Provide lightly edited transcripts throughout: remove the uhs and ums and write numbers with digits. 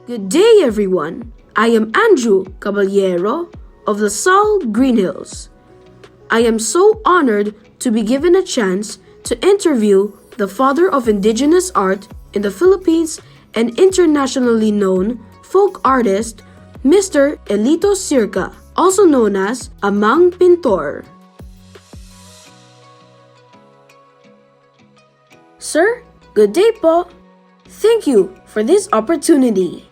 Good day, everyone. I am Andrew Caballero of the Salle Green Hills. I am so honored to be given a chance to interview the father of indigenous art in the Philippines and internationally known folk artist, Mr. Elito Circa, also known as Amang Pintor. Sir, good day po. Thank you for this opportunity.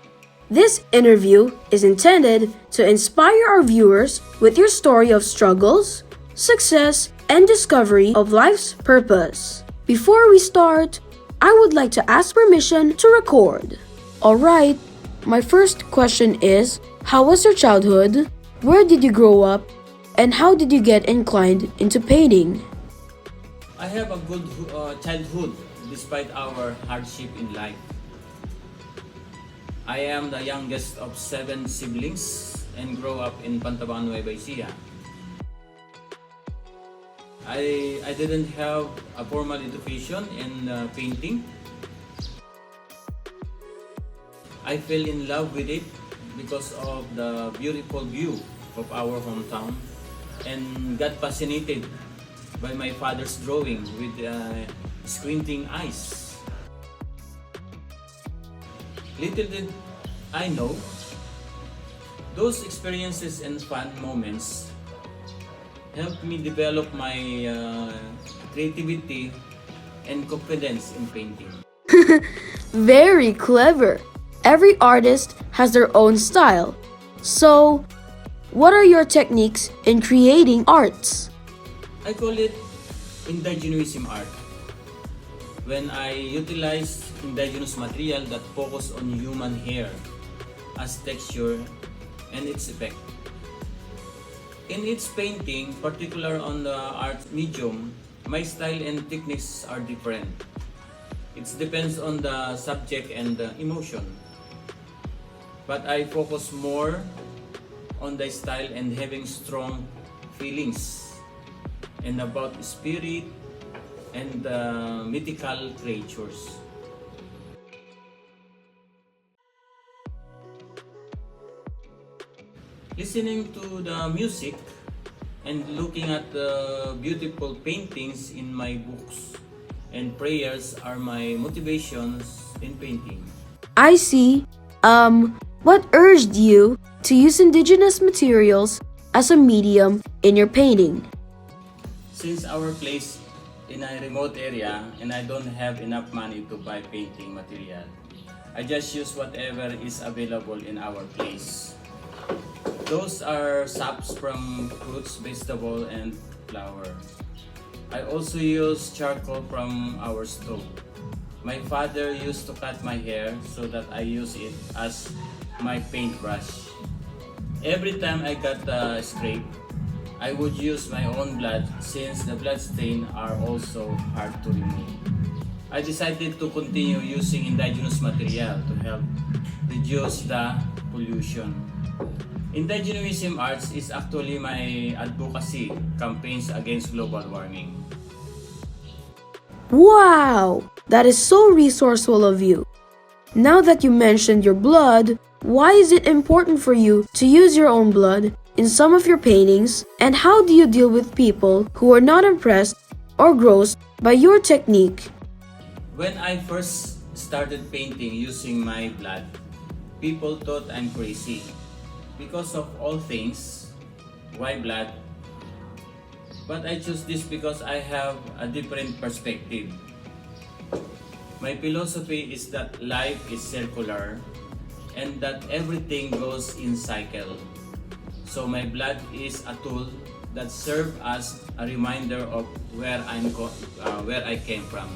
This interview is intended to inspire our viewers with your story of struggles, success, and discovery of life's purpose. Before we start, I would like to ask permission to record. Alright, my first question is, how was your childhood? Where did you grow up? And how did you get inclined into painting? I have a good childhood despite our hardship in life. I am the youngest of 7 siblings and grew up in Pantabangan, Nueva Ecija. I didn't have a formal education in painting. I fell in love with it because of the beautiful view of our hometown and got fascinated by my father's drawing with squinting eyes. Little did I know, those experiences and fun moments helped me develop my creativity and confidence in painting. Very clever. Every artist has their own style. So, what are your techniques in creating arts? I call it indigenous art. When I utilize indigenous material that focus on human hair as texture and its effect. In its painting, particular on the art medium, my style and techniques are different. It depends on the subject and the emotion. But I focus more on the style and having strong feelings and about spirit and mythical creatures. Listening to the music and looking at the beautiful paintings in my books and prayers are my motivations in painting. I see. What urged you to use indigenous materials as a medium in your painting? Since our place in a remote area and I don't have enough money to buy painting material, I just use whatever is available in our place. Those are saps from fruits, vegetable, and flower. I also use charcoal from our stove. My father used to cut my hair so that I use it as my paintbrush. Every time I got a scrape, I would use my own blood since the blood stains are also hard to remove. I decided to continue using indigenous material to help reduce the pollution. Indigenous arts is actually my advocacy campaigns against global warming. Wow! That is so resourceful of you. Now that you mentioned your blood, why is it important for you to use your own blood in some of your paintings, and how do you deal with people who are not impressed or grossed by your technique? When I first started painting using my blood, people thought I'm crazy. Because of all things, why blood? But I choose this because I have a different perspective. My philosophy is that life is circular and that everything goes in cycle. So my blood is a tool that serves as a reminder of where I came from.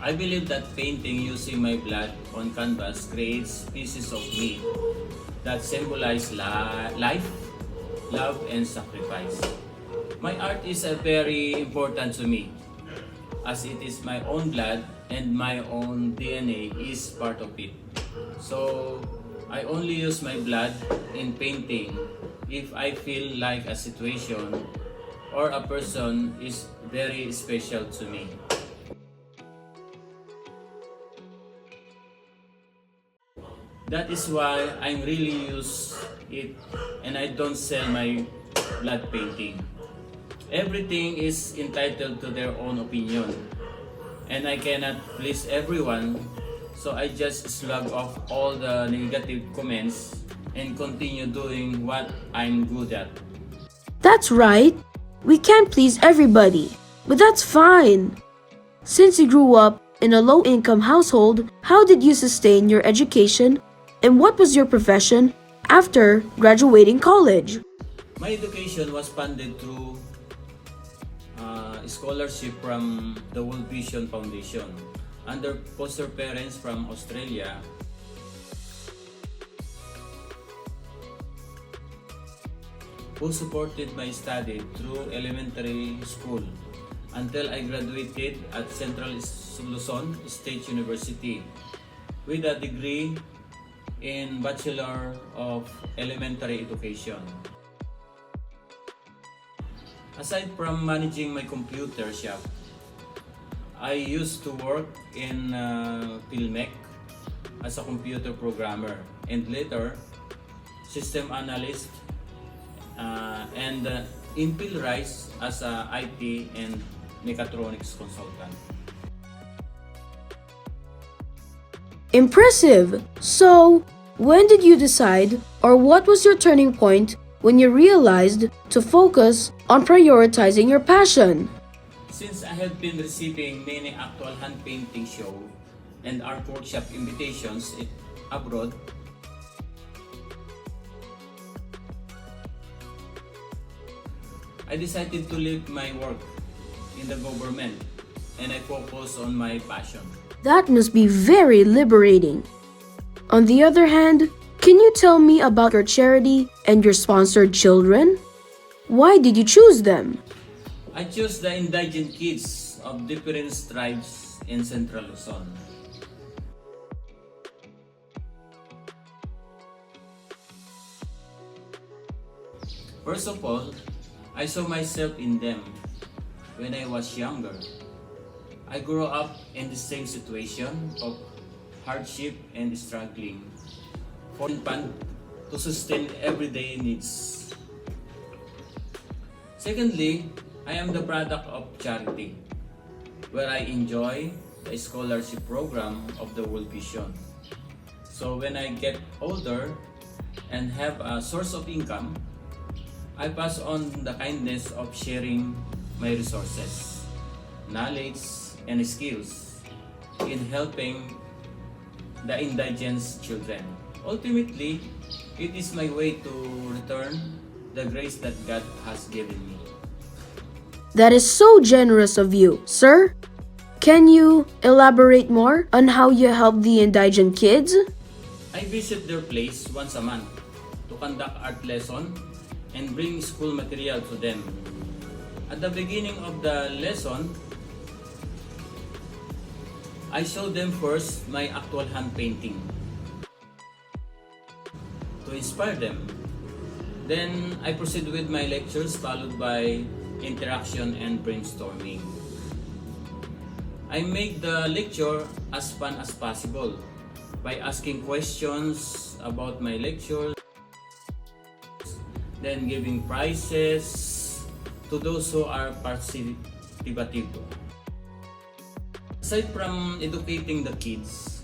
I believe that painting using my blood on canvas creates pieces of me that symbolize life, love, and sacrifice. My art is very important to me as it is my own blood and my own DNA is part of it. So I only use my blood in painting if I feel like a situation or a person is very special to me. That is why I really use it and I don't sell my blood painting. Everything is entitled to their own opinion and I cannot please everyone, so I just slug off all the negative comments and continue doing what I'm good at. That's right. We can't please everybody, but that's fine. Since you grew up in a low-income household, how did you sustain your education and what was your profession after graduating college? My education was funded through scholarship from the World Vision Foundation under foster parents from Australia who supported my study through elementary school until I graduated at Central Luzon State University with a degree in Bachelor of Elementary Education. Aside from managing my computer shop, I used to work in Philmec as a computer programmer and later system analyst and in Philrise as a IT and mechatronics consultant. Impressive! So, when did you decide or what was your turning point when you realized to focus on prioritizing your passion? Since I have been receiving many actual hand painting show and art workshop invitations abroad, I decided to leave my work in the government and I focus on my passion. That must be very liberating. On the other hand, can you tell me about your charity and your sponsored children? Why did you choose them? I chose the indigent kids of different tribes in Central Luzon. First of all, I saw myself in them when I was younger. I grew up in the same situation of hardship and struggling for to sustain everyday needs. Secondly, I am the product of charity, where I enjoy the scholarship program of the World Vision. So when I get older and have a source of income, I pass on the kindness of sharing my resources, knowledge, and skills in helping the indigent children. Ultimately, it is my way to return the grace that God has given me. That is so generous of you, sir. Can you elaborate more on how you help the indigent kids? I visit their place once a month to conduct art lesson and bring school material to them. At the beginning of the lesson, I show them first my actual hand painting to inspire them. Then I proceed with my lectures followed by interaction and brainstorming. I make the lecture as fun as possible by asking questions about my lecture, then giving prizes to those who are participative. Aside from educating the kids,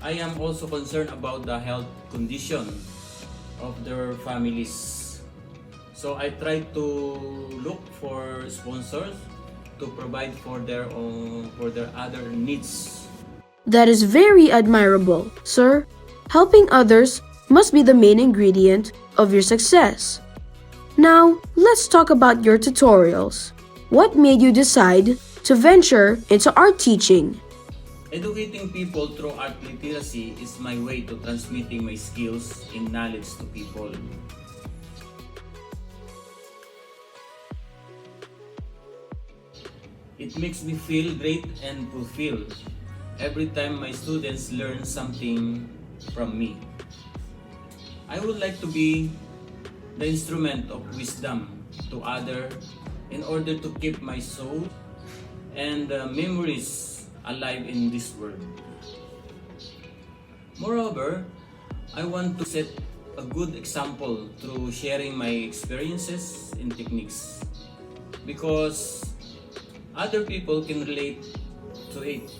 I am also concerned about the health condition of their families. So I try to look for sponsors to provide for their other needs. That is very admirable, sir. Helping others must be the main ingredient of your success. Now, let's talk about your tutorials. What made you decide to venture into art teaching? Educating people through art literacy is my way to transmitting my skills and knowledge to people. It makes me feel great and fulfilled every time my students learn something from me. I would like to be the instrument of wisdom to others in order to keep my soul and memories alive in this world. Moreover, I want to set a good example through sharing my experiences and techniques because other people can relate to it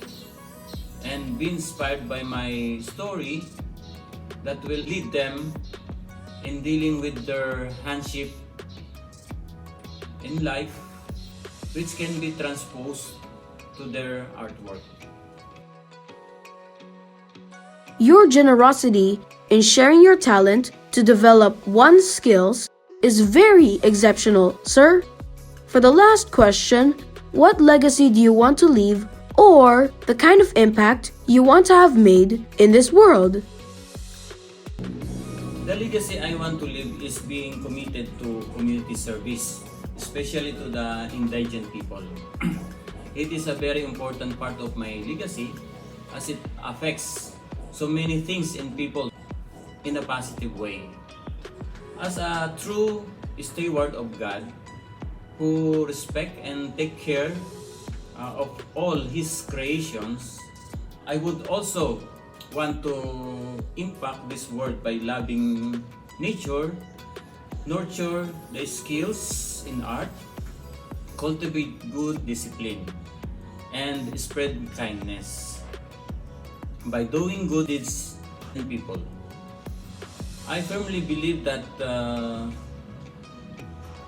and be inspired by my story that will lead them in dealing with their hardship in life, which can be transposed to their artwork. Your generosity in sharing your talent to develop one's skills is very exceptional, sir. For the last question, what legacy do you want to leave or the kind of impact you want to have made in this world? The legacy I want to leave is being committed to community service, especially to the indigent people. It is a very important part of my legacy as it affects so many things in people in a positive way. As a true steward of God who respect and take care of all His creations, I would also want to impact this world by loving nature, nurture the skills in art, cultivate good discipline, and spread kindness by doing good deeds in people. I firmly believe that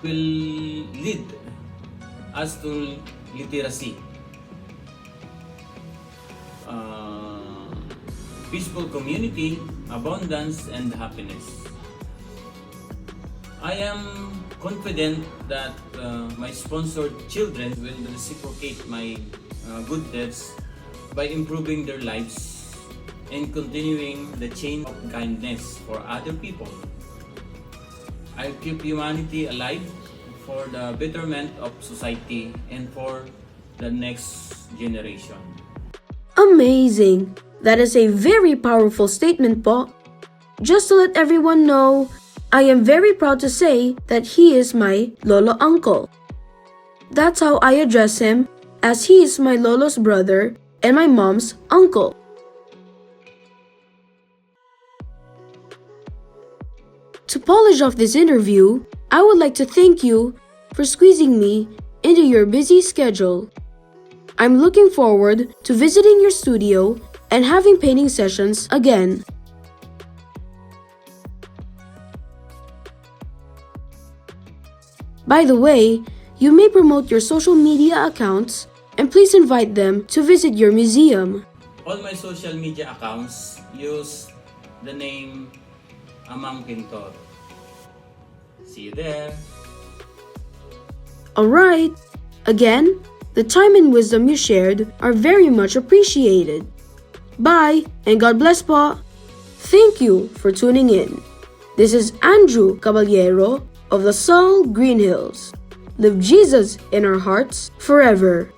will lead us to literacy, peaceful community, abundance, and happiness. I am confident that my sponsored children will reciprocate my good deeds by improving their lives and continuing the chain of kindness for other people. I'll keep humanity alive for the betterment of society and for the next generation. Amazing! That is a very powerful statement, po. Just to let everyone know, I am very proud to say that he is my lolo uncle. That's how I address him, as he is my lolo's brother and my mom's uncle. To polish off this interview, I would like to thank you for squeezing me into your busy schedule. I'm looking forward to visiting your studio and having painting sessions again. By the way, you may promote your social media accounts and please invite them to visit your museum. All my social media accounts use the name Amang Pintor. See you there. Alright. Again, the time and wisdom you shared are very much appreciated. Bye and God bless po. Thank you for tuning in. This is Andrew Caballero of the Salle Green Hills. Live Jesus in our hearts forever.